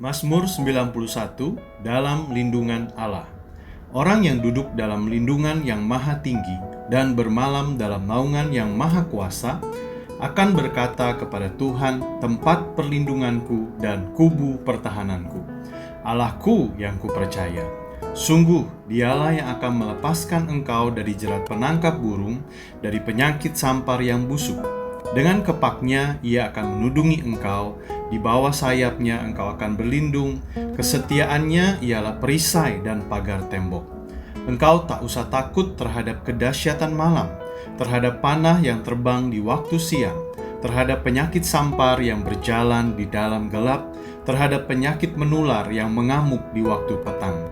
Mazmur 91 dalam lindungan Allah. Orang yang duduk dalam lindungan yang maha tinggi dan bermalam dalam naungan yang maha kuasa akan berkata kepada Tuhan, tempat perlindunganku dan kubu pertahananku, Allahku yang kupercaya. Sungguh dialah yang akan melepaskan engkau dari jerat penangkap burung, dari penyakit sampar yang busuk. Dengan kepaknya ia akan menudungi engkau, di bawah sayapnya engkau akan berlindung, kesetiaannya ialah perisai dan pagar tembok. Engkau tak usah takut terhadap kedahsyatan malam, terhadap panah yang terbang di waktu siang, terhadap penyakit sampar yang berjalan di dalam gelap, terhadap penyakit menular yang mengamuk di waktu petang.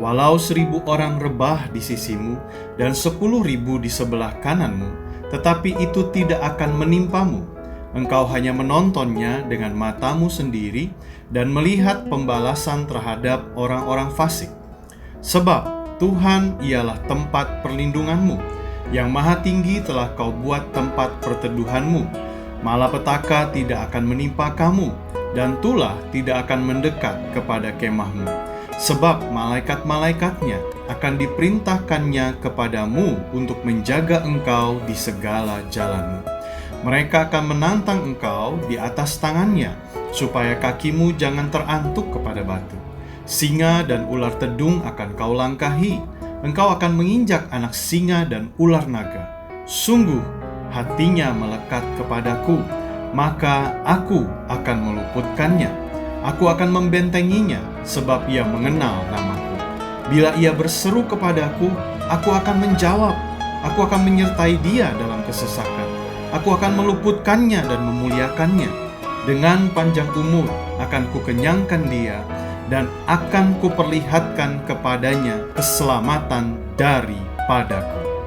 Walau 1.000 orang rebah di sisimu dan 10.000 di sebelah kananmu, tetapi itu tidak akan menimpamu. Engkau hanya menontonnya dengan matamu sendiri dan melihat pembalasan terhadap orang-orang fasik. Sebab Tuhan ialah tempat perlindunganmu, yang maha tinggi telah kau buat tempat perteduhanmu. Malapetaka tidak akan menimpa kamu, dan tulah tidak akan mendekat kepada kemahmu. Sebab malaikat-malaikatnya akan diperintahkannya kepadamu untuk menjaga engkau di segala jalanmu. Mereka akan menantang engkau di atas tangannya, supaya kakimu jangan terantuk kepada batu. Singa dan ular tedung akan kau langkahi, engkau akan menginjak anak singa dan ular naga. Sungguh hatinya melekat kepadaku, maka aku akan meluputkannya. Aku akan membentenginya, sebab ia mengenal namaku. Bila ia berseru kepadaku, aku akan menjawab. Aku akan menyertai dia dalam kesesakan. Aku akan meluputkannya dan memuliakannya. Dengan panjang umur akan kukenyangkan dia, dan akan kuperlihatkan kepadanya keselamatan daripadaku.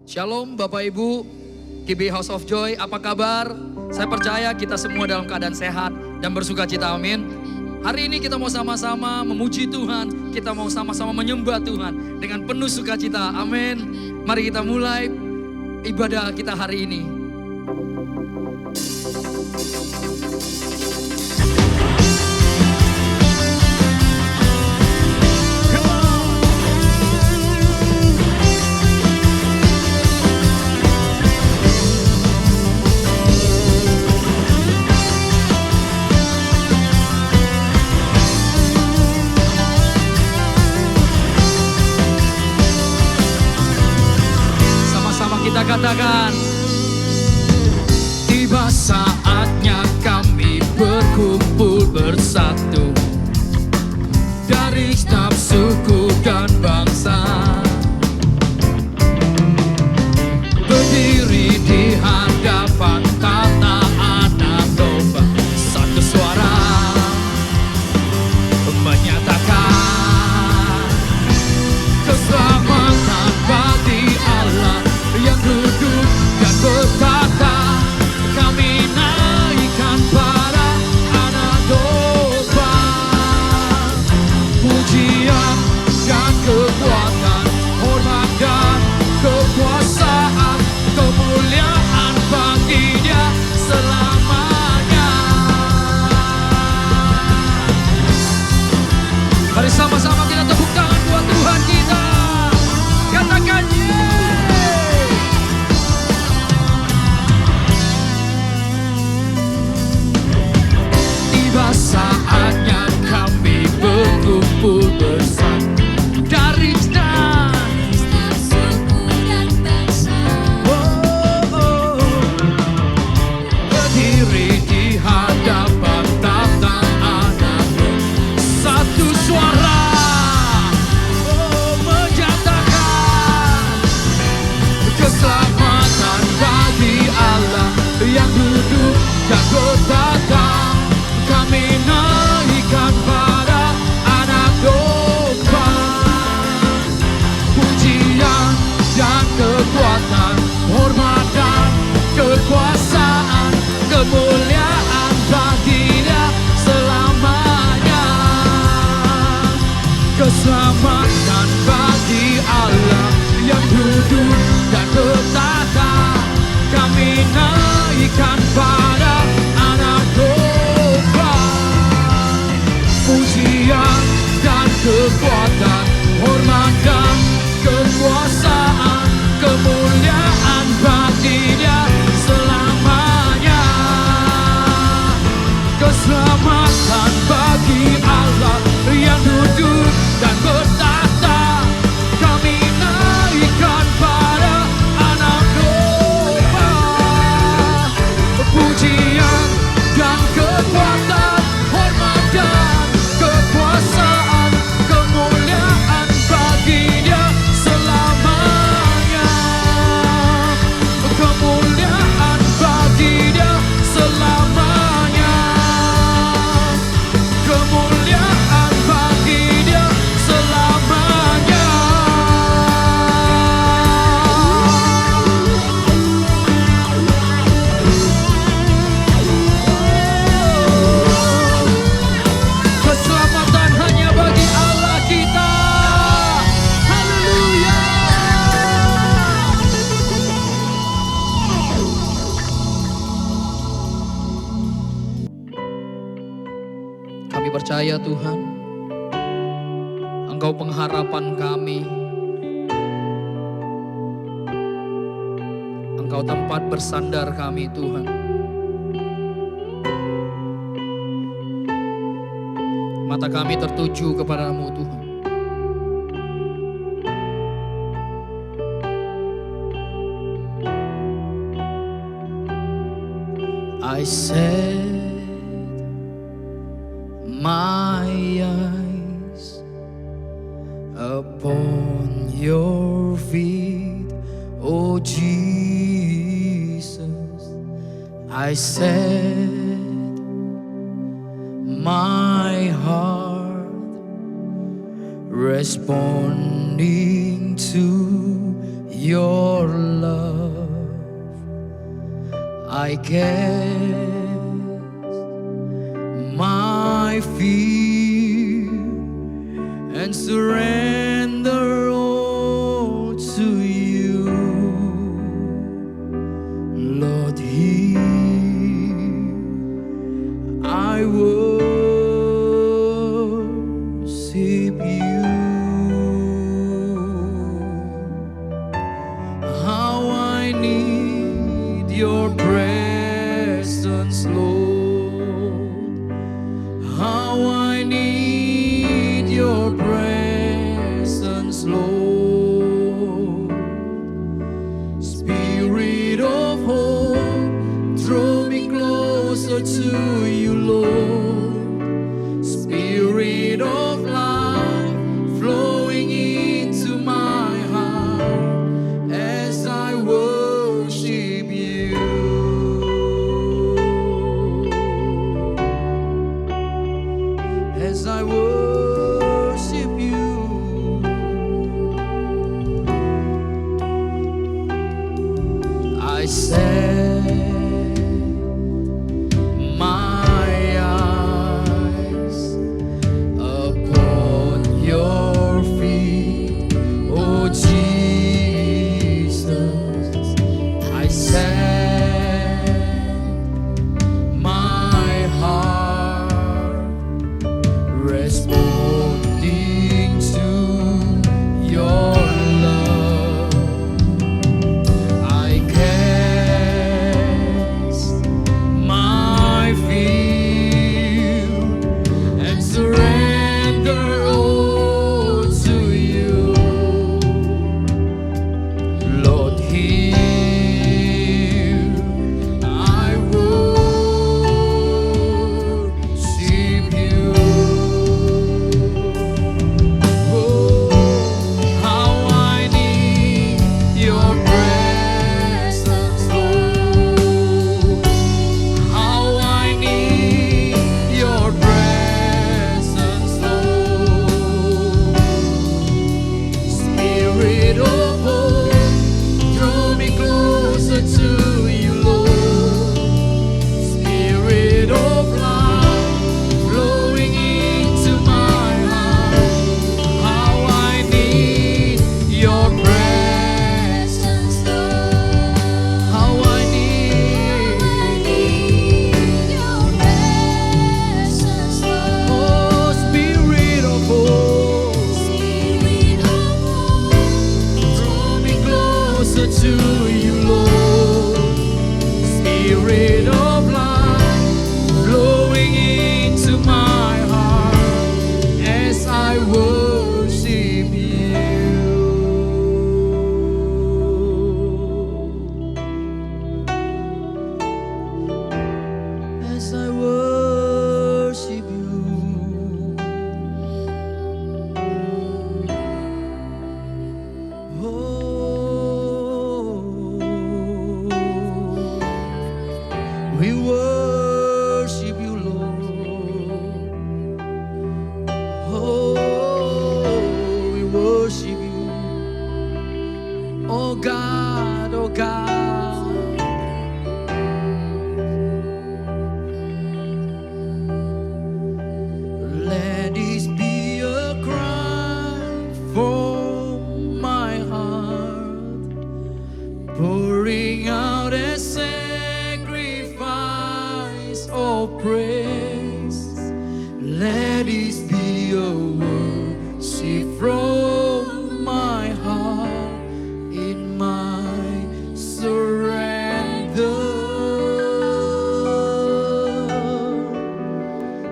Shalom Bapak Ibu, KB House of Joy, apa kabar? Saya percaya kita semua dalam keadaan sehat dan bersuka cita, amin. Hari ini kita mau sama-sama memuji Tuhan, kita mau sama-sama menyembah Tuhan dengan penuh sukacita, amin. Mari kita mulai ibadah kita hari ini. Kita katakan, tiba saatnya kami berkumpul bersatu dari setiap suku dan bangsa, berdiri di hadapan tata anak domba, satu suara menyatakan selamanya. Mari sama-sama kita tepuk tangan buat Tuhan kita. Katakan yeay. Tiba saatnya kami berkumpul bersama dari setiap suku dan bangsa. Berdiri di hadapan tata anak, satu suara menyatakan keselamatan bagi Allah yang duduk dan bertata. Kami naikkan pada anak domba, pujian dan kekuatan, hormat dan kekuasaan, kemuliaan bagi Dia selamanya. Keselamatan bagi Allah yang duduk dan bertata. Kami naikkan pada anak domba, pujian dan kekuatan, hormat dan kekuasaan, kemuliaan bagi Dia selamanya. Keselamatan bagi Allah yang duduk dan bertata. Kami naikkan pada anak domba, pujian dan kekuatan, hormat dan kekuasaan, kemuliaan bagi Dia selamanya. Kemuliaan bagi Dia selamanya. Kemuliaan bagi Dia selamanya. Keselamatan hanya bagi Allah kita. Haleluya. Kami percaya Tuhan, Engkau pengharapan kami, Engkau tempat bersandar kami Tuhan. Mata kami tertuju kepadamu Tuhan. I set my eyes upon your feet, oh Jesus. I set my heart responding to your love. I cast my fear and surrender all to you. Lord, here I worship you. How I need your presence, Lord. How I need your presence, Lord. Spirit of hope, draw me closer to you, Lord. Spirit of life, flowing into my heart as I worship you. As I worship you, I set my eyes We worship you, Lord. Oh, we worship you. Oh God, oh God. Let this be a cry from my heart, pouring out a sacrifice of praise. Let this be a worship from my heart in my surrender.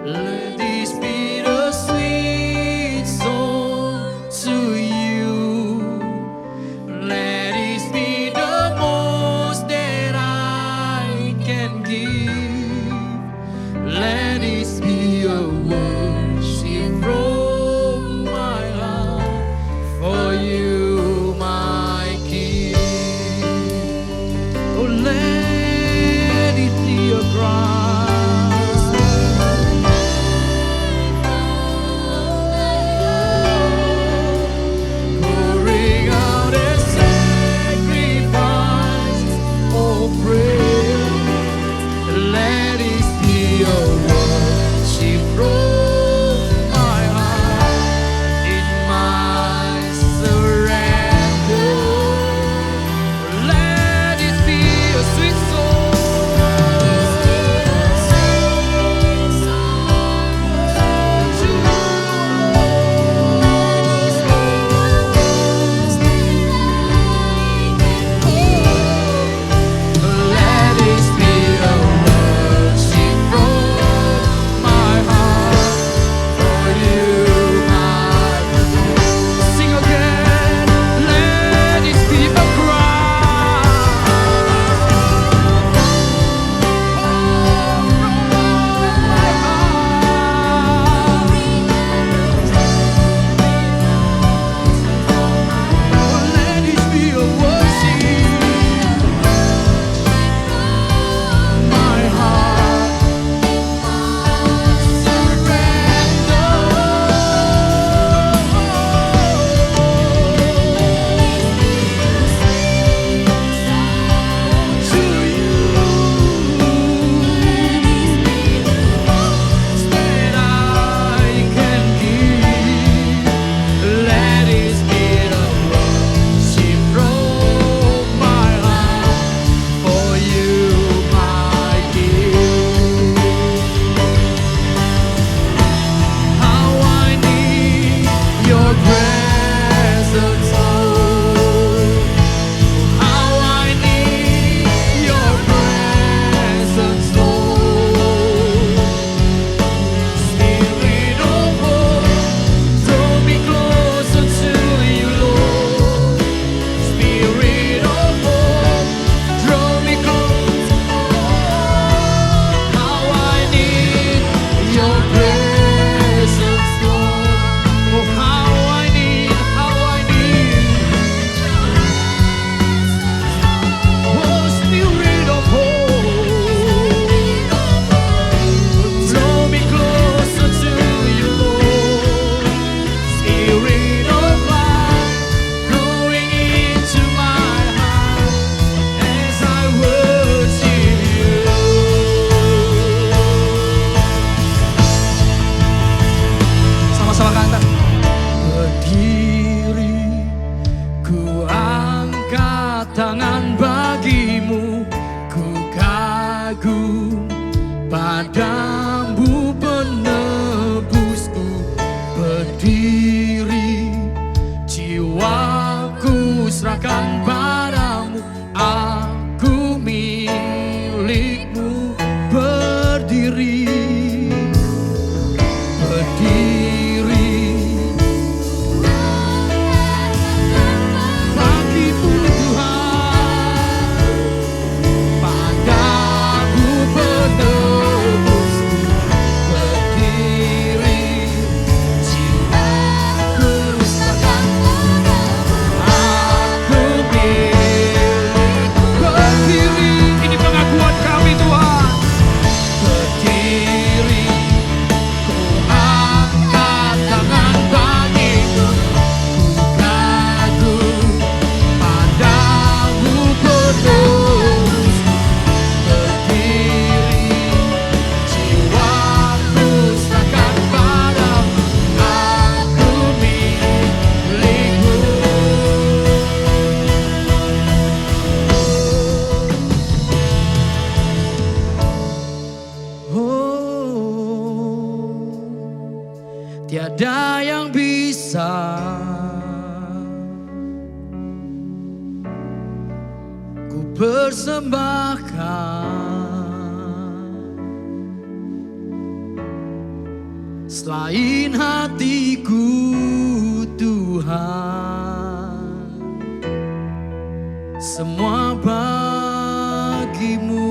Let this be the sweet song to you. Let this be the most that I can give. Let this be a worship from my heart for you, my King. Oh, let it be a cry. Pouring out a sacrifice of praise. Let it be a worship from my heart in my surrender. Let it be a sweet song to Let it be a worship from my heart for you, my Sing again. Let it be a cry from my heart. Let it be a worship, my heart surrender to you that I can give. Let it be the worship from my heart for you, my King. How I need your presence, Lord. How I need your presence, Lord. Spirit of God, draw me closer to you, Lord. Spirit of God, draw me closer. How I need your presence, Lord. Oh, how I need. Oh, Spirit of God, draw me closer to you, Lord. Spirit of life, growing into my heart as I worship you. Sama-sama kata. Berdiri, ku angkat tangan bagimu, ku kagum padamu penebusku. Berdiri, jiwaku serahkan padamu, aku milikmu. Berdiri, bagimu Tuhan, padamu penebusku. Berdiri, jiwaku serahkan padamu, aku milikmu. tiada yang bisa ku persembahkan selain hatiku Tuhan, semua bagimu.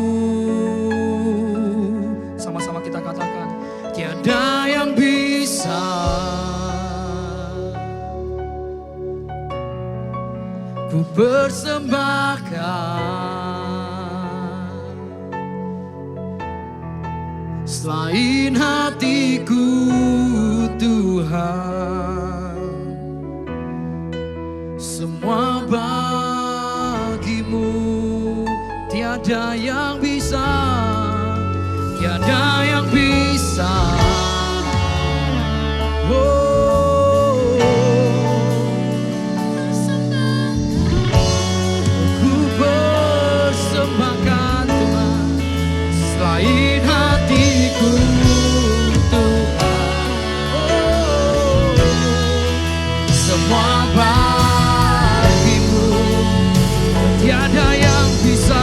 Sama-sama kita katakan, tiada yang bisa ku persembahkan selain hatiku Tuhan, semua bagimu. Tiada yang bisa, tiada yang bisa. Oh, ku persembahkan Tuhan selain hatiku Tuhan. Oh, semua bagimu, tiada yang bisa.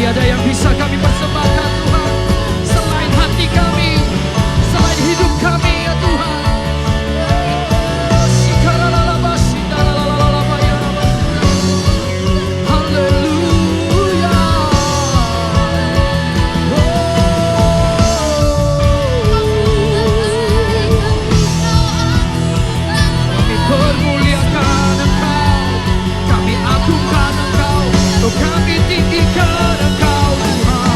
Tiada yang bisa kami persembahkan Tuhan selain hati kami, selain hidup kami ya Tuhan. Haleluya. Kami permuliakan Engkau, kami agungkan Engkau, kami tinggikan Engkau Tuhan.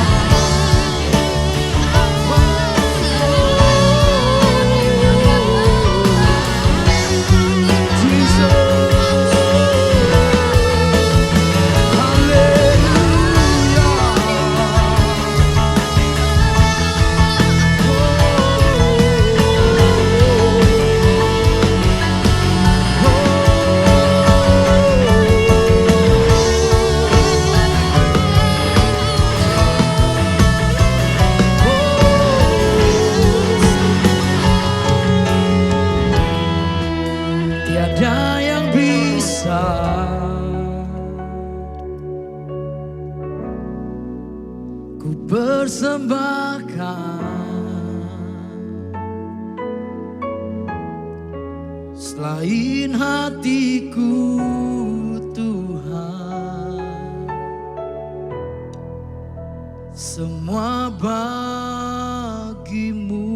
Tiada yang bisa ku persembahkan selain hatiku Tuhan, semua bagimu.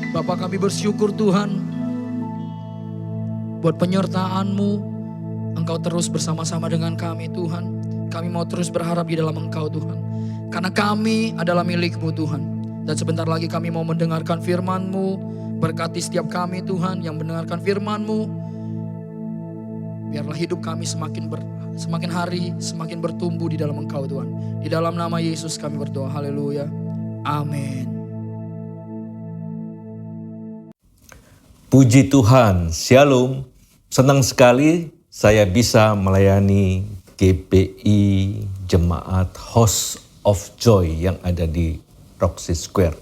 Bapa, kami bersyukur Tuhan buat penyertaan-Mu. Engkau terus bersama-sama dengan kami Tuhan. Kami mau terus berharap di dalam Engkau Tuhan, karena kami adalah milik-Mu Tuhan. Dan sebentar lagi kami mau mendengarkan firman-Mu. Berkati setiap kami Tuhan yang mendengarkan firman-Mu. Biarlah hidup kami semakin hari semakin bertumbuh di dalam Engkau Tuhan. Di dalam nama Yesus kami berdoa, haleluya, amin. Puji Tuhan, Shalom. Senang sekali saya bisa melayani GPI Jemaat House of Joy yang ada di Roxy Square.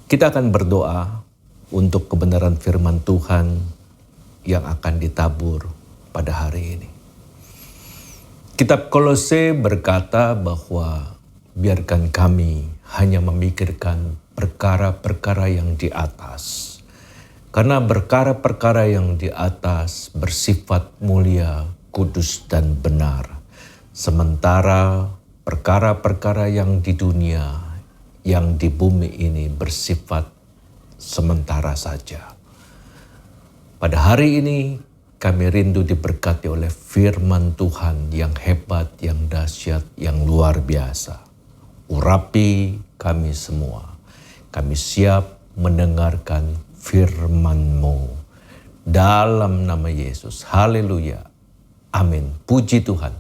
Kita akan berdoa untuk kebenaran firman Tuhan yang akan ditabur pada hari ini. Kitab Kolose berkata bahwa biarkan kami hanya memikirkan perkara-perkara yang di atas. Karena perkara-perkara yang di atas bersifat mulia, kudus, dan benar. Sementara perkara-perkara yang di dunia, yang di bumi ini bersifat sementara saja. Pada hari ini kami rindu diberkati oleh firman Tuhan yang hebat, yang dahsyat, yang luar biasa. Urapi kami semua. Kami siap mendengarkan firman-Mu. Dalam nama Yesus. Haleluya. Amin. Puji Tuhan.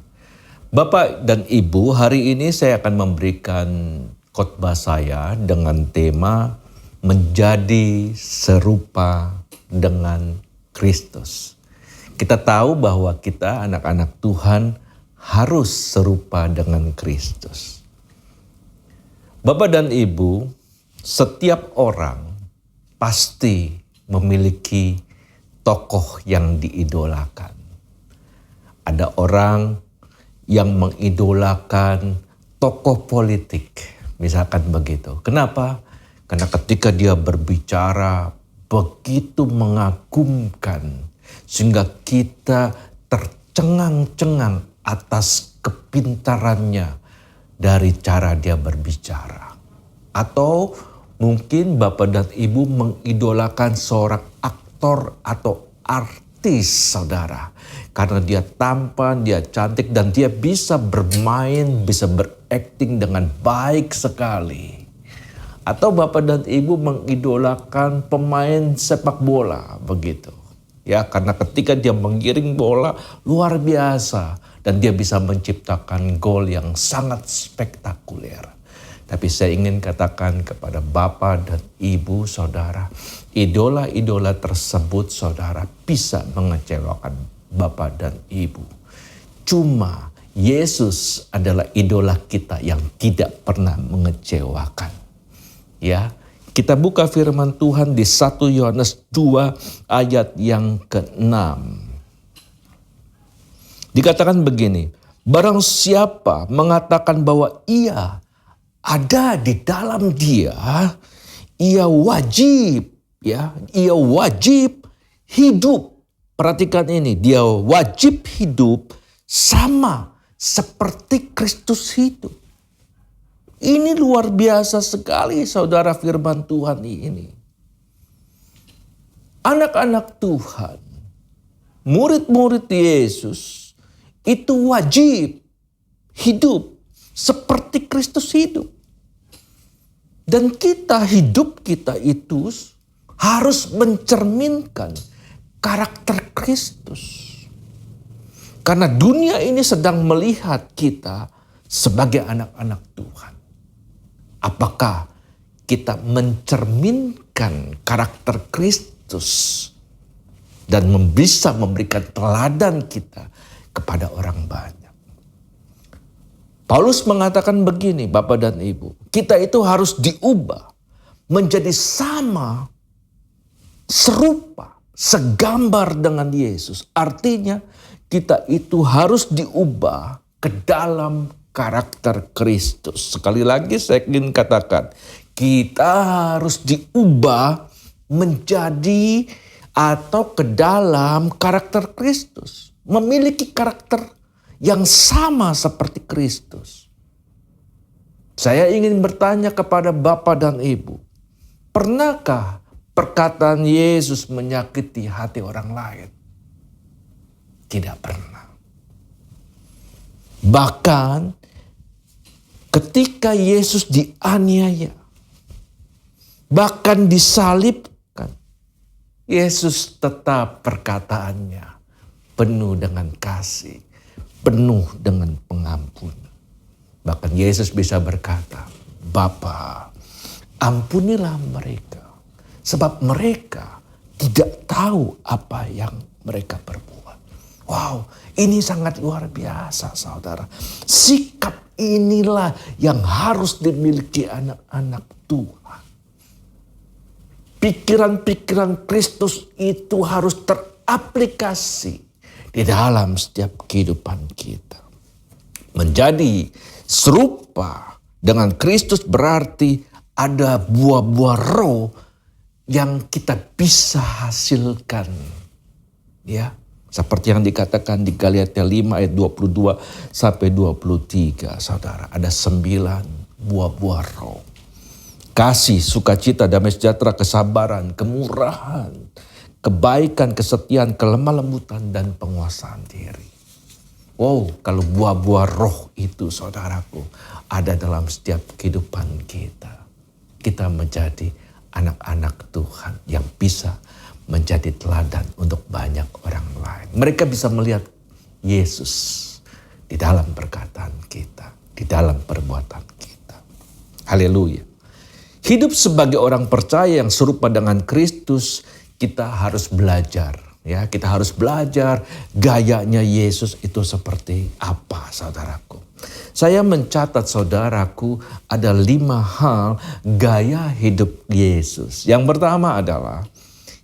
Bapak dan Ibu, hari ini saya akan memberikan khotbah saya dengan tema menjadi serupa dengan Kristus. Kita tahu bahwa kita anak-anak Tuhan harus serupa dengan Kristus. Bapak dan Ibu, setiap orang pasti memiliki tokoh yang diidolakan. Ada orang yang mengidolakan tokoh politik, misalkan begitu. Kenapa? Karena ketika dia berbicara begitu mengagumkan, sehingga kita tercengang-cengang atas kepintarannya dari cara dia berbicara. Atau mungkin Bapak dan Ibu mengidolakan seorang aktor atau artis saudara. Karena dia tampan, dia cantik, dan dia bisa bermain, bisa berakting dengan baik sekali. Atau Bapak dan Ibu mengidolakan pemain sepak bola begitu. Ya, karena ketika dia mengiring bola luar biasa. Dan dia bisa menciptakan gol yang sangat spektakuler. Tapi saya ingin katakan kepada Bapak dan Ibu saudara, idola-idola tersebut saudara bisa mengecewakan Bapak dan Ibu. Cuma Yesus adalah idola kita yang tidak pernah mengecewakan. Ya, kita buka firman Tuhan di 1 Yohanes 2 ayat yang ke-6. Dikatakan begini, barang siapa mengatakan bahwa ia ada di dalam dia, ia wajib hidup. Perhatikan ini, dia wajib hidup sama seperti Kristus hidup. Ini luar biasa sekali saudara firman Tuhan ini. Anak-anak Tuhan, murid-murid Yesus, itu wajib hidup seperti Kristus hidup. Dan hidup kita itu harus mencerminkan karakter Kristus. Karena dunia ini sedang melihat kita sebagai anak-anak Tuhan. Apakah kita mencerminkan karakter Kristus dan bisa memberikan teladan kita kepada orang banyak. Paulus mengatakan begini, Bapak dan Ibu, kita itu harus diubah menjadi sama, serupa, segambar dengan Yesus. Artinya kita itu harus diubah ke dalam karakter Kristus. Sekali lagi saya ingin katakan, kita harus diubah menjadi atau ke dalam karakter Kristus. Memiliki karakter yang sama seperti Kristus. Saya ingin bertanya kepada Bapak dan Ibu, pernahkah perkataan Yesus menyakiti hati orang lain? Tidak pernah. Bahkan ketika Yesus dianiaya, bahkan disalibkan, Yesus tetap perkataannya penuh dengan kasih, penuh dengan pengampunan. Bahkan Yesus bisa berkata, Bapa, ampunilah mereka, sebab mereka tidak tahu apa yang mereka perbuat. Wow, ini sangat luar biasa saudara. Sikap inilah yang harus dimiliki anak-anak Tuhan. Pikiran-pikiran Kristus itu harus teraplikasi di dalam setiap kehidupan kita. Menjadi serupa dengan Kristus berarti ada buah-buah roh yang kita bisa hasilkan. Ya, seperti yang dikatakan di Galatia 5 ayat 22 sampai 23, saudara. Ada 9 buah-buah roh. Kasih, sukacita, damai sejahtera, kesabaran, kemurahan, kebaikan, kesetiaan, kelemah lembutan, dan penguasaan diri. Wow, kalau buah-buah roh itu, saudaraku, ada dalam setiap kehidupan kita. Kita menjadi anak-anak Tuhan yang bisa menjadi teladan untuk banyak orang lain. Mereka bisa melihat Yesus di dalam perkataan kita, di dalam perbuatan kita. Haleluya. Hidup sebagai orang percaya yang serupa dengan Kristus, kita harus belajar. Ya, kita harus belajar gayanya Yesus itu seperti apa, saudaraku. Saya mencatat, saudaraku, ada 5 hal gaya hidup Yesus. Yang pertama adalah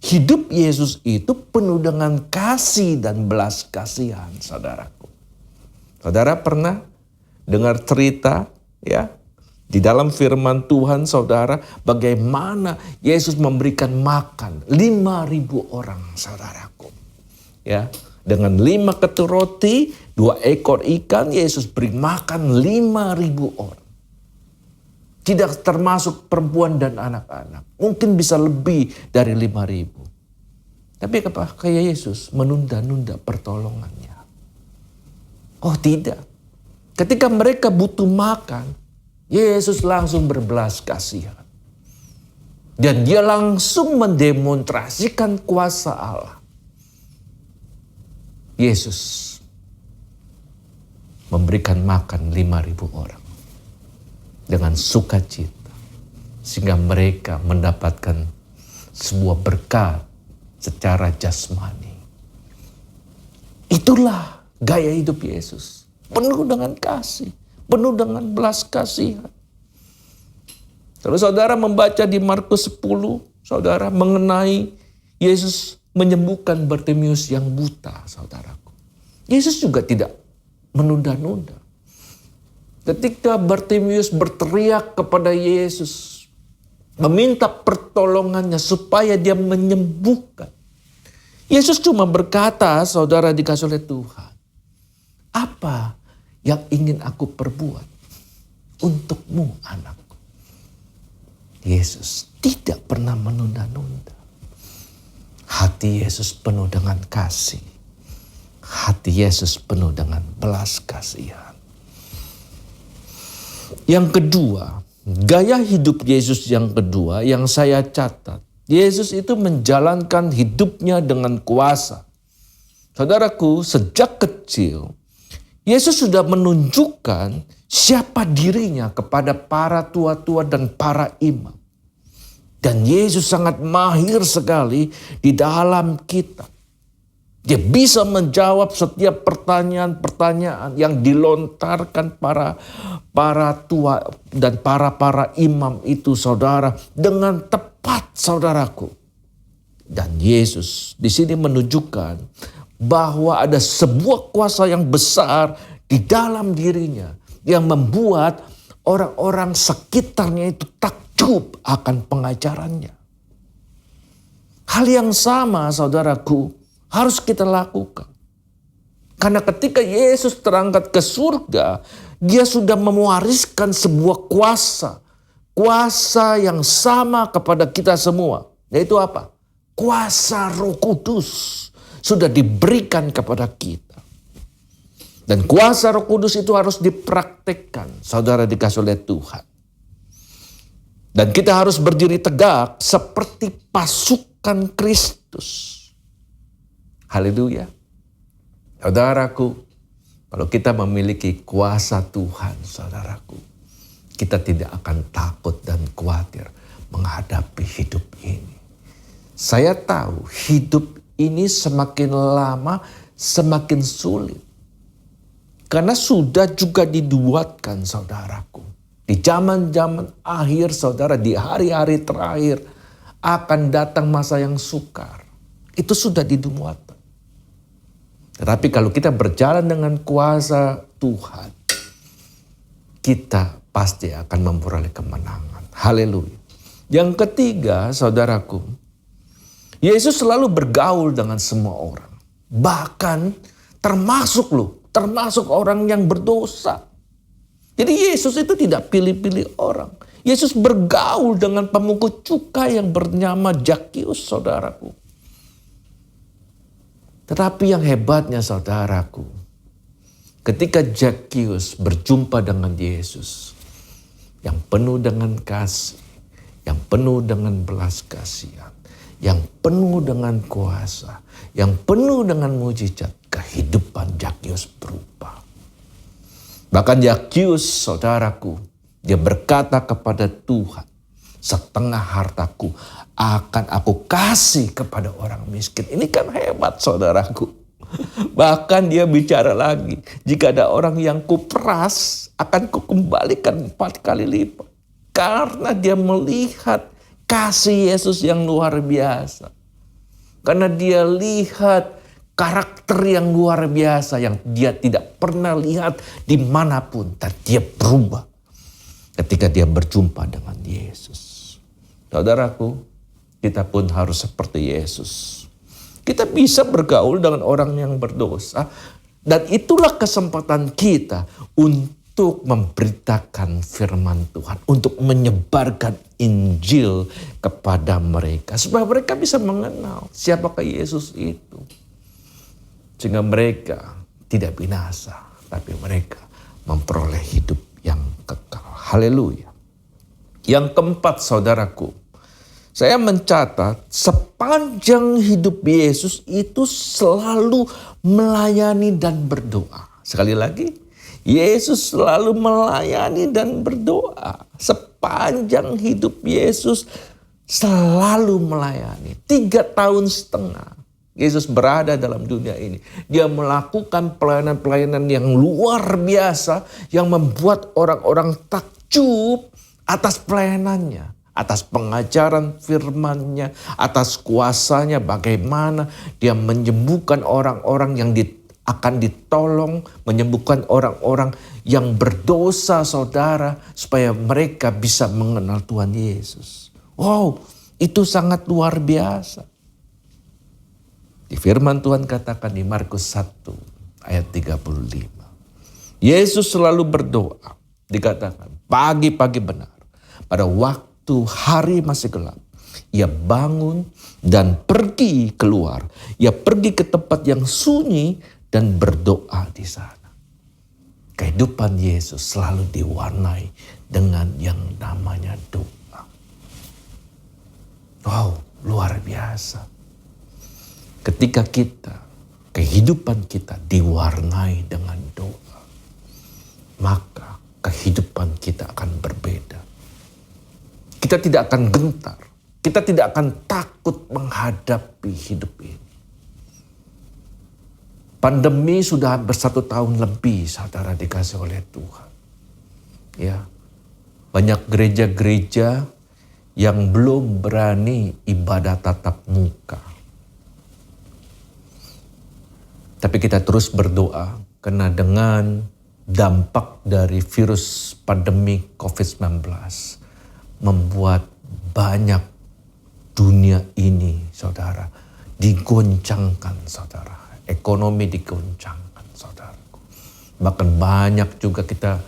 hidup Yesus itu penuh dengan kasih dan belas kasihan, saudaraku. Saudara pernah dengar cerita, ya, di dalam firman Tuhan, saudara, bagaimana Yesus memberikan makan 5.000 orang, saudaraku. Ya, dengan 5 ketur roti, 2 ekor ikan, Yesus beri makan 5.000 orang. Tidak termasuk perempuan dan anak-anak. Mungkin bisa lebih dari 5.000. Tapi apa? Kayak Yesus menunda-nunda pertolongannya. Oh tidak. Ketika mereka butuh makan, Yesus langsung berbelas kasihan. Dan dia langsung mendemonstrasikan kuasa Allah. Yesus memberikan makan 5.000 orang dengan sukacita, sehingga mereka mendapatkan sebuah berkat secara jasmani. Itulah gaya hidup Yesus, penuh dengan kasih, penuh dengan belas kasihan. Terus saudara membaca di Markus 10, saudara, mengenai Yesus menyembuhkan Bartimeus yang buta, saudaraku. Yesus juga tidak menunda-nunda. Ketika Bartimeus berteriak kepada Yesus, meminta pertolongannya supaya dia menyembuhkan, Yesus cuma berkata, saudara dikasih oleh Tuhan, apa yang ingin aku perbuat untukmu, anakku? Yesus tidak pernah menunda-nunda. Hati Yesus penuh dengan kasih. Hati Yesus penuh dengan belas kasihan. Yang kedua, gaya hidup Yesus yang kedua yang saya catat. Yesus itu menjalankan hidupnya dengan kuasa. Saudaraku, sejak kecil, Yesus sudah menunjukkan siapa dirinya kepada para tua-tua dan para imam. Dan Yesus sangat mahir sekali di dalam kitab. Dia bisa menjawab setiap pertanyaan-pertanyaan yang dilontarkan para tua dan para imam itu, saudara, dengan tepat, saudaraku. Dan Yesus di sini menunjukkan bahwa ada sebuah kuasa yang besar di dalam dirinya yang membuat orang-orang sekitarnya itu takjub akan pengajarannya. Hal yang sama, saudaraku, harus kita lakukan. Karena ketika Yesus terangkat ke surga, dia sudah mewariskan sebuah kuasa. Kuasa yang sama kepada kita semua. Yaitu apa? Kuasa Roh Kudus sudah diberikan kepada kita. Dan kuasa Roh Kudus itu harus dipraktekkan, saudara dikasih oleh Tuhan. Dan kita harus berdiri tegak seperti pasukan Kristus. Haleluya. Saudaraku, kalau kita memiliki kuasa Tuhan, saudaraku, kita tidak akan takut dan khawatir menghadapi hidup ini. Saya tahu hidup ini semakin lama semakin sulit. Karena sudah juga dibuatkan, saudaraku. Di zaman-zaman akhir, saudara, di hari-hari terakhir akan datang masa yang sukar. Itu sudah dimuatkan. Tetapi kalau kita berjalan dengan kuasa Tuhan, kita pasti akan memperoleh kemenangan. Haleluya. Yang ketiga, saudaraku, Yesus selalu bergaul dengan semua orang. Bahkan termasuk orang yang berdosa. Jadi Yesus itu tidak pilih-pilih orang. Yesus bergaul dengan pemungut cukai yang bernama Zakheus, saudaraku. Tetapi yang hebatnya, saudaraku, ketika Zakheus berjumpa dengan Yesus, yang penuh dengan kasih, yang penuh dengan belas kasihan, yang penuh dengan kuasa, yang penuh dengan mujizat, kehidupan Zakheus berubah. Bahkan Zakheus, saudaraku, dia berkata kepada Tuhan, setengah hartaku akan aku kasih kepada orang miskin. Ini kan hebat, saudaraku. Bahkan dia bicara lagi, jika ada orang yang kuperas, akan kukembalikan 4 kali lipat. Karena dia melihat kasih Yesus yang luar biasa. Karena dia lihat karakter yang luar biasa yang dia tidak pernah lihat dimanapun. Dan dia berubah ketika dia berjumpa dengan Yesus. Saudaraku, kita pun harus seperti Yesus. Kita bisa bergaul dengan orang yang berdosa. Dan itulah kesempatan kita untuk memberitakan firman Tuhan. Untuk menyebarkan Injil kepada mereka. Supaya mereka bisa mengenal siapakah Yesus itu. Sehingga mereka tidak binasa. Tapi mereka memperoleh hidup yang kekal. Haleluya. Yang keempat, saudaraku. Saya mencatat sepanjang hidup Yesus itu selalu melayani dan berdoa. Sekali lagi, Yesus selalu melayani dan berdoa. Sepanjang hidup Yesus selalu melayani. 3,5 tahun Yesus berada dalam dunia ini. Dia melakukan pelayanan-pelayanan yang luar biasa yang membuat orang-orang takjub atas pelayanannya. Atas pengajaran firman-Nya, atas kuasanya, bagaimana dia menyembuhkan orang-orang yang akan ditolong, menyembuhkan orang-orang yang berdosa, saudara, supaya mereka bisa mengenal Tuhan Yesus. Wow, itu sangat luar biasa. Di firman Tuhan katakan di Markus 1 ayat 35. Yesus selalu berdoa, dikatakan pagi-pagi benar, pada waktu hari masih gelap, ia bangun dan pergi keluar. Ia pergi ke tempat yang sunyi dan berdoa di sana. Kehidupan Yesus selalu diwarnai dengan yang namanya doa. Wow, luar biasa. Ketika kehidupan kita diwarnai dengan doa, maka kehidupan kita akan berbeda. Kita tidak akan gentar. Kita tidak akan takut menghadapi hidup ini. Pandemi sudah hampir 1 tahun lebih, saudara, dikasih oleh Tuhan. Ya, banyak gereja-gereja yang belum berani ibadah tatap muka. Tapi kita terus berdoa karena dengan dampak dari virus pandemi COVID-19 membuat banyak dunia ini, saudara, digoncangkan, saudara. Ekonomi digoncangkan, saudaraku. Bahkan banyak juga kita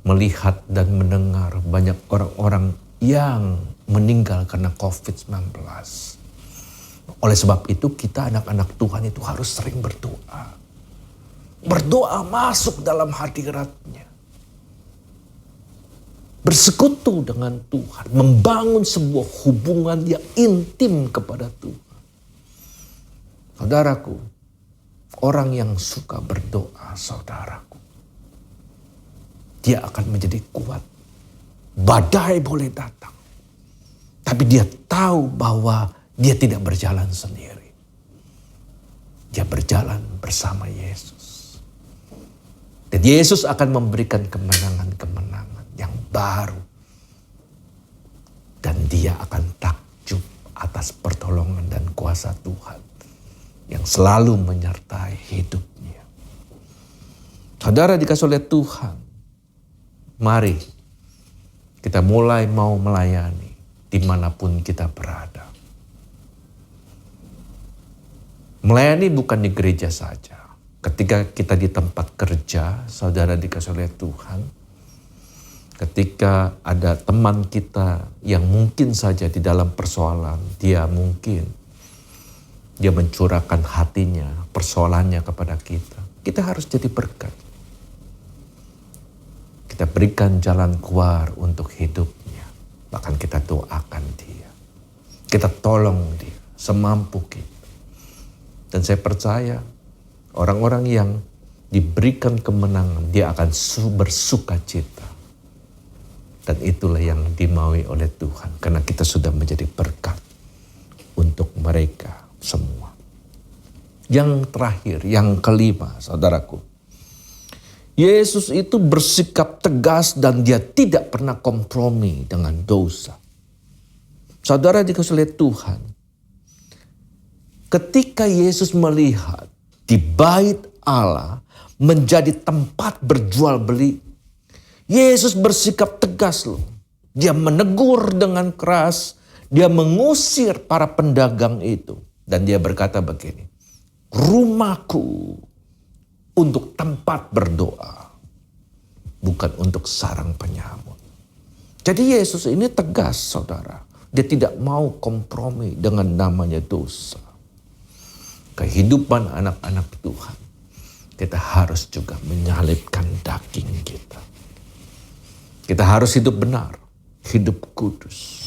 melihat dan mendengar banyak orang-orang yang meninggal karena COVID-19. Oleh sebab itu kita anak-anak Tuhan itu harus sering berdoa. Berdoa masuk dalam hadirat-Nya. Bersekutu dengan Tuhan. Membangun sebuah hubungan yang intim kepada Tuhan. Saudaraku, orang yang suka berdoa, saudaraku, dia akan menjadi kuat. Badai boleh datang. Tapi dia tahu bahwa dia tidak berjalan sendiri. Dia berjalan bersama Yesus. Dan Yesus akan memberikan kemenangan-kemenangan yang baru. Dan dia akan takjub atas pertolongan dan kuasa Tuhan yang selalu menyertai hidupnya. Saudara dikasih oleh Tuhan, mari kita mulai mau melayani. dimanapun kita berada. Melayani bukan di gereja saja. Ketika kita di tempat kerja, saudara dikasih oleh Tuhan. Ketika ada teman kita yang mungkin saja di dalam persoalan, dia mencurahkan hatinya, persoalannya kepada kita. Kita harus jadi berkat. Kita berikan jalan keluar untuk hidupnya. Bahkan kita doakan dia. Kita tolong dia semampu kita. Dan saya percaya orang-orang yang diberikan kemenangan, dia akan bersuka cita. Dan itulah yang dimaui oleh Tuhan. Karena kita sudah menjadi berkat untuk mereka semua. Yang terakhir, yang kelima, saudaraku. Yesus itu bersikap tegas dan dia tidak pernah kompromi dengan dosa. Saudara dikasih oleh Tuhan. Ketika Yesus melihat di bait Allah menjadi tempat berjual beli, Yesus bersikap tegas loh. Dia menegur dengan keras, dia mengusir para pedagang itu. Dan dia berkata begini, rumahku untuk tempat berdoa, bukan untuk sarang penyamut. Jadi Yesus ini tegas saudara. Dia tidak mau kompromi dengan namanya dosa. Kehidupan anak-anak Tuhan, kita harus juga menyalipkan daging kita. Kita harus hidup benar, hidup kudus.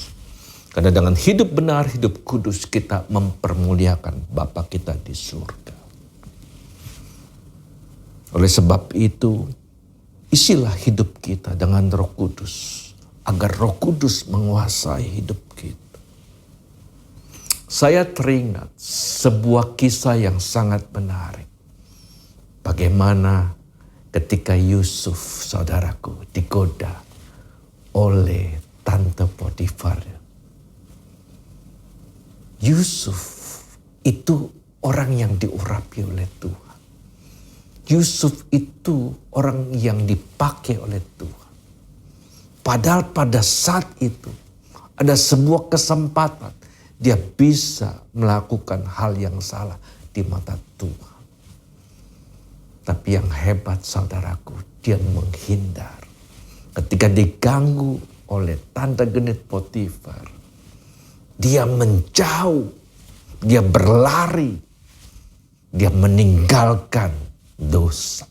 Karena dengan hidup benar, hidup kudus, kita mempermuliakan Bapa kita di surga. Oleh sebab itu, isilah hidup kita dengan Roh Kudus, agar Roh Kudus menguasai hidup kita. Saya teringat sebuah kisah yang sangat menarik. Bagaimana ketika Yusuf, saudaraku, digoda oleh tante Potifar. Yusuf itu orang yang diurapi oleh Tuhan. Yusuf itu orang yang dipakai oleh Tuhan. Padahal pada saat itu ada sebuah kesempatan dia bisa melakukan hal yang salah di mata Tuhan. Tapi yang hebat saudaraku, dia menghindar. Ketika diganggu oleh tante genit Potifar, dia menjauh, dia berlari, dia meninggalkan dosa.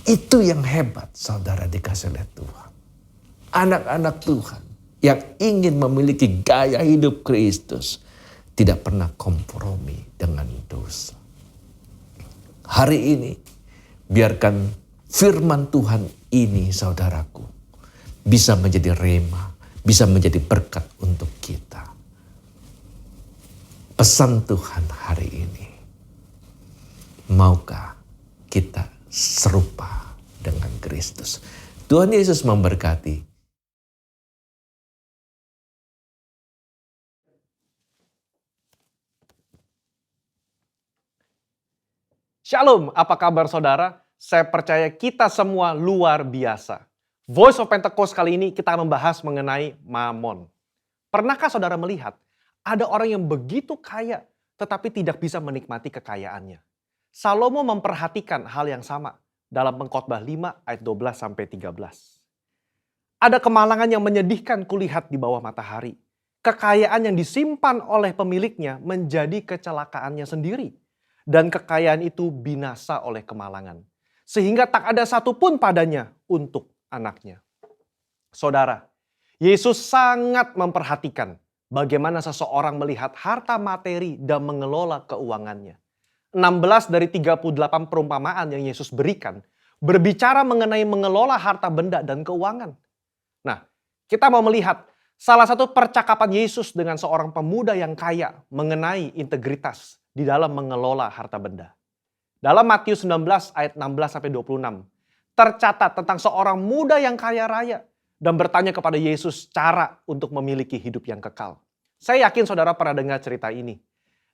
Itu yang hebat saudara dikasih oleh Tuhan. Anak-anak Tuhan yang ingin memiliki gaya hidup Kristus tidak pernah kompromi dengan dosa. Hari ini biarkan firman Tuhan ini saudaraku bisa menjadi rema, bisa menjadi berkat untuk kita. Pesan Tuhan hari ini, maukah kita serupa dengan Kristus? Tuhan Yesus memberkati. Shalom, apa kabar saudara? Saya percaya kita semua luar biasa. Voice of Pentecost kali ini kita membahas mengenai Mamon. Pernahkah saudara melihat ada orang yang begitu kaya tetapi tidak bisa menikmati kekayaannya? Salomo memperhatikan hal yang sama dalam Pengkhotbah 5 ayat 12-13. Ada kemalangan yang menyedihkan kulihat di bawah matahari. Kekayaan yang disimpan oleh pemiliknya menjadi kecelakaannya sendiri. Dan kekayaan itu binasa oleh kemalangan. Sehingga tak ada satupun padanya untuk anaknya. Saudara, Yesus sangat memperhatikan bagaimana seseorang melihat harta materi dan mengelola keuangannya. 16 dari 38 perumpamaan yang Yesus berikan berbicara mengenai mengelola harta benda dan keuangan. Nah, kita mau melihat salah satu percakapan Yesus dengan seorang pemuda yang kaya mengenai integritas di dalam mengelola harta benda. Dalam Matius 19 ayat 16-26, tercatat tentang seorang muda yang kaya raya dan bertanya kepada Yesus cara untuk memiliki hidup yang kekal. Saya yakin saudara pernah dengar cerita ini.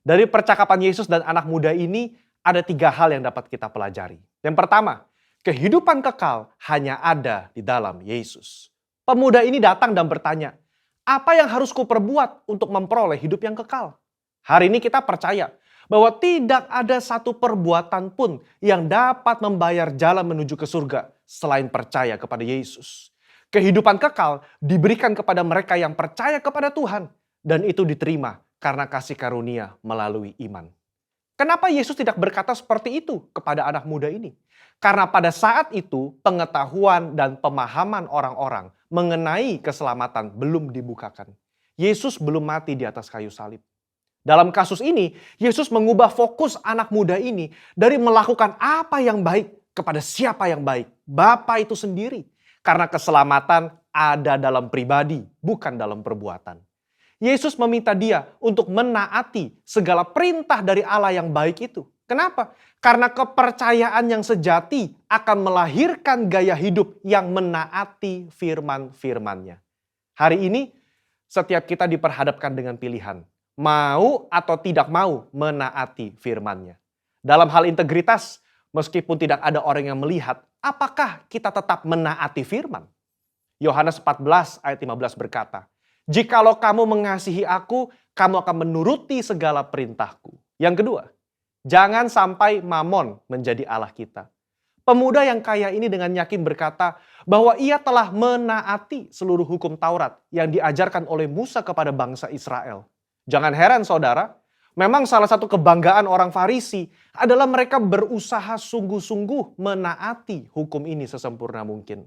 Dari percakapan Yesus dan anak muda ini ada 3 hal yang dapat kita pelajari. Yang pertama, kehidupan kekal hanya ada di dalam Yesus. Pemuda ini datang dan bertanya, Apa yang harus kuperbuat untuk memperoleh hidup yang kekal? Hari ini kita percaya bahwa tidak ada satu perbuatan pun yang dapat membayar jalan menuju ke surga selain percaya kepada Yesus. Kehidupan kekal diberikan kepada mereka yang percaya kepada Tuhan dan itu diterima karena kasih karunia melalui iman. Kenapa Yesus tidak berkata seperti itu kepada anak muda ini? Karena pada saat itu pengetahuan dan pemahaman orang-orang mengenai keselamatan belum dibukakan. Yesus belum mati di atas kayu salib. Dalam kasus ini, Yesus mengubah fokus anak muda ini dari melakukan apa yang baik kepada siapa yang baik. Bapa itu sendiri. Karena keselamatan ada dalam pribadi, bukan dalam perbuatan. Yesus meminta dia untuk menaati segala perintah dari Allah yang baik itu. Kenapa? Karena kepercayaan yang sejati akan melahirkan gaya hidup yang menaati firman-firmannya. Hari ini, setiap kita diperhadapkan dengan pilihan. Mau atau tidak mau menaati firman-Nya. Dalam hal integritas, meskipun tidak ada orang yang melihat, apakah kita tetap menaati firman? Yohanes 14 ayat 15 berkata, "Jikalau kamu mengasihi aku, kamu akan menuruti segala perintahku." Yang kedua, jangan sampai mamon menjadi Allah kita. Pemuda yang kaya ini dengan yakin berkata bahwa ia telah menaati seluruh hukum Taurat yang diajarkan oleh Musa kepada bangsa Israel. Jangan heran saudara, memang salah satu kebanggaan orang Farisi adalah mereka berusaha sungguh-sungguh menaati hukum ini sesempurna mungkin.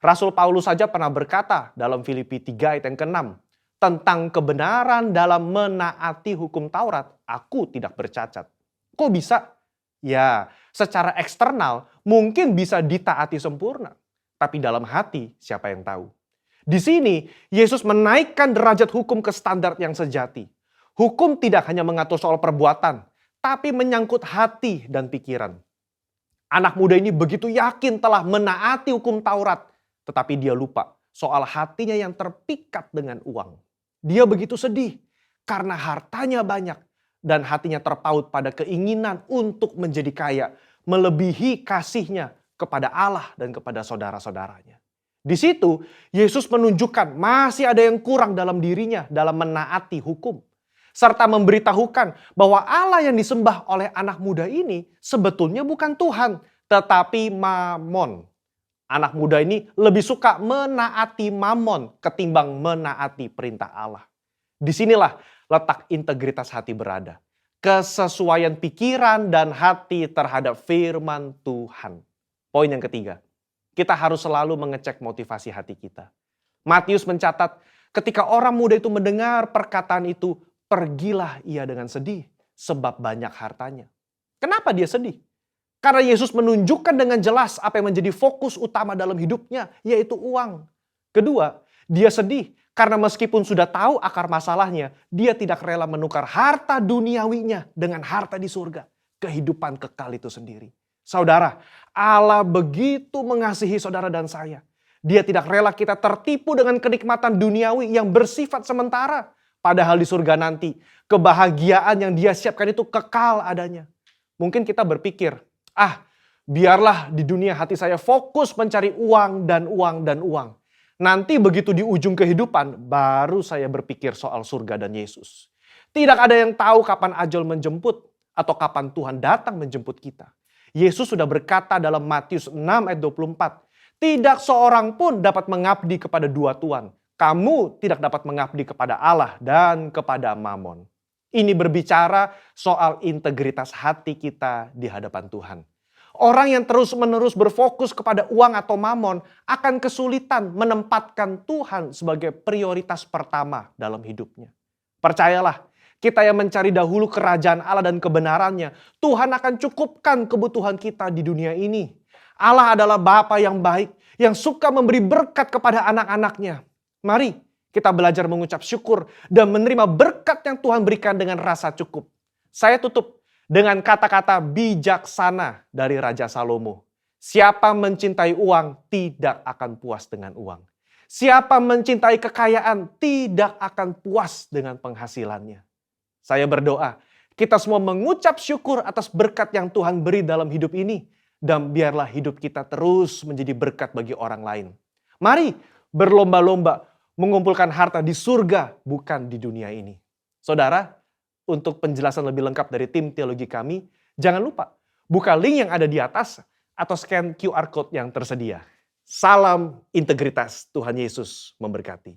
Rasul Paulus saja pernah berkata dalam Filipi 3 ayat yang ke-6, tentang kebenaran dalam menaati hukum Taurat, aku tidak bercacat. Kok bisa? Ya, secara eksternal mungkin bisa ditaati sempurna. Tapi dalam hati siapa yang tahu? Di sini, Yesus menaikkan derajat hukum ke standar yang sejati. Hukum tidak hanya mengatur soal perbuatan, tapi menyangkut hati dan pikiran. Anak muda ini begitu yakin telah menaati hukum Taurat, tetapi dia lupa soal hatinya yang terpikat dengan uang. Dia begitu sedih karena hartanya banyak dan hatinya terpaut pada keinginan untuk menjadi kaya, melebihi kasihnya kepada Allah dan kepada saudara-saudaranya. Di situ, Yesus menunjukkan masih ada yang kurang dalam dirinya dalam menaati hukum. Serta memberitahukan bahwa Allah yang disembah oleh anak muda ini sebetulnya bukan Tuhan, tetapi Mamon. Anak muda ini lebih suka menaati Mamon ketimbang menaati perintah Allah. Disinilah letak integritas hati berada. Kesesuaian pikiran dan hati terhadap firman Tuhan. Poin yang ketiga. Kita harus selalu mengecek motivasi hati kita. Matius mencatat, ketika orang muda itu mendengar perkataan itu, pergilah ia dengan sedih sebab banyak hartanya. Kenapa dia sedih? Karena Yesus menunjukkan dengan jelas apa yang menjadi fokus utama dalam hidupnya, yaitu uang. Kedua, dia sedih karena meskipun sudah tahu akar masalahnya, dia tidak rela menukar harta duniawinya dengan harta di surga. Kehidupan kekal itu sendiri. Saudara, Allah begitu mengasihi saudara dan saya. Dia tidak rela kita tertipu dengan kenikmatan duniawi yang bersifat sementara. Padahal di surga nanti, kebahagiaan yang dia siapkan itu kekal adanya. Mungkin kita berpikir, biarlah di dunia hati saya fokus mencari uang dan uang dan uang. Nanti begitu di ujung kehidupan, baru saya berpikir soal surga dan Yesus. Tidak ada yang tahu kapan ajal menjemput atau kapan Tuhan datang menjemput kita. Yesus sudah berkata dalam Matius 6 ayat 24, tidak seorang pun dapat mengabdi kepada dua tuan. Kamu tidak dapat mengabdi kepada Allah dan kepada Mamon. Ini berbicara soal integritas hati kita di hadapan Tuhan. Orang yang terus-menerus berfokus kepada uang atau mamon akan kesulitan menempatkan Tuhan sebagai prioritas pertama dalam hidupnya. Percayalah, kita yang mencari dahulu kerajaan Allah dan kebenarannya, Tuhan akan cukupkan kebutuhan kita di dunia ini. Allah adalah Bapa yang baik, yang suka memberi berkat kepada anak-anaknya. Mari kita belajar mengucap syukur dan menerima berkat yang Tuhan berikan dengan rasa cukup. Saya tutup dengan kata-kata bijaksana dari Raja Salomo. Siapa mencintai uang tidak akan puas dengan uang. Siapa mencintai kekayaan tidak akan puas dengan penghasilannya. Saya berdoa, kita semua mengucap syukur atas berkat yang Tuhan beri dalam hidup ini. Dan biarlah hidup kita terus menjadi berkat bagi orang lain. Mari berlomba-lomba mengumpulkan harta di surga, bukan di dunia ini. Saudara, untuk penjelasan lebih lengkap dari tim teologi kami, jangan lupa buka link yang ada di atas atau scan QR Code yang tersedia. Salam integritas, Tuhan Yesus memberkati.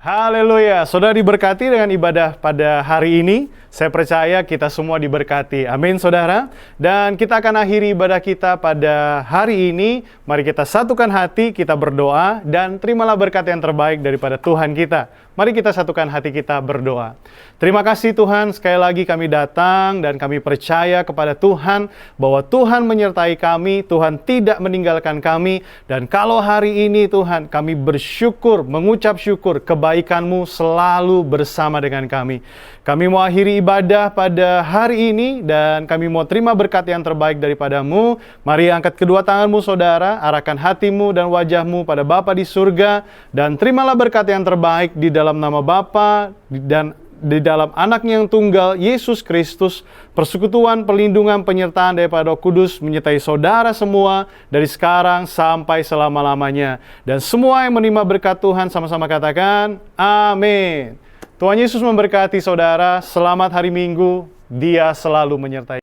Haleluya, saudara diberkati dengan ibadah pada hari ini. Saya percaya kita semua diberkati. Amin, saudara. Dan kita akan akhiri ibadah kita pada hari ini. Mari kita satukan hati, kita berdoa, dan terimalah berkat yang terbaik daripada Tuhan kita. Mari kita satukan hati kita berdoa. Terima kasih Tuhan, sekali lagi kami datang dan kami percaya kepada Tuhan bahwa Tuhan menyertai kami, Tuhan tidak meninggalkan kami. Dan kalau hari ini Tuhan, kami bersyukur, mengucap syukur, kebaikan-Mu selalu bersama dengan kami. Kami mau akhiri ibadah pada hari ini dan kami mau terima berkat yang terbaik daripada-Mu. Mari angkat kedua tangan-Mu saudara, arahkan hatimu dan wajahmu pada Bapa di surga, dan terimalah berkat yang terbaik di dalam nama Bapa dan di dalam Anak-Nya yang tunggal, Yesus Kristus. Persekutuan, perlindungan, penyertaan daripada Roh Kudus menyertai saudara semua dari sekarang sampai selama-lamanya. Dan semua yang menerima berkat Tuhan sama-sama katakan, amin. Tuhan Yesus memberkati saudara. Selamat hari Minggu. Dia selalu menyertai.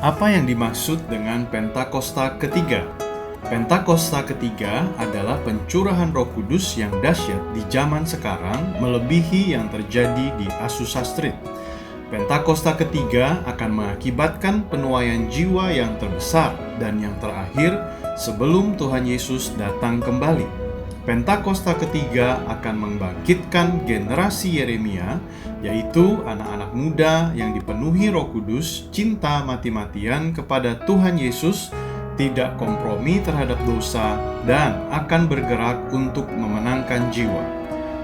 Apa yang dimaksud dengan Pentakosta ketiga? Pentakosta ketiga adalah pencurahan Roh Kudus yang dahsyat di zaman sekarang, melebihi yang terjadi di Azusa Street. Pentakosta ketiga akan mengakibatkan penuaian jiwa yang terbesar dan yang terakhir sebelum Tuhan Yesus datang kembali. Pentakosta ketiga akan membangkitkan generasi Yeremia, yaitu anak-anak muda yang dipenuhi Roh Kudus, cinta mati-matian kepada Tuhan Yesus, tidak kompromi terhadap dosa, dan akan bergerak untuk memenangkan jiwa.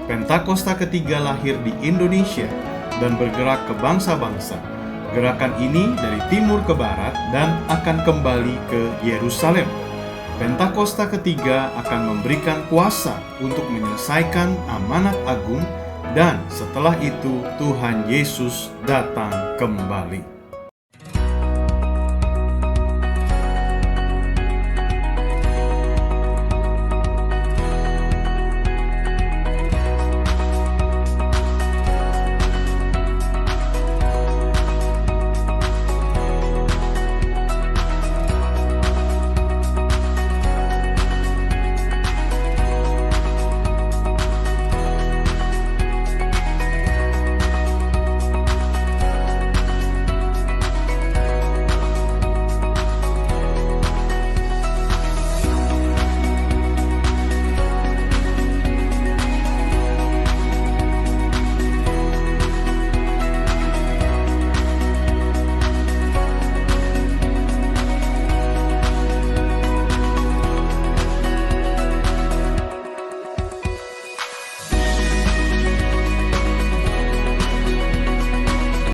Pentakosta ketiga lahir di Indonesia dan bergerak ke bangsa-bangsa. Gerakan ini dari timur ke barat dan akan kembali ke Yerusalem. Pentakosta ketiga akan memberikan kuasa untuk menyelesaikan amanat agung, dan setelah itu Tuhan Yesus datang kembali.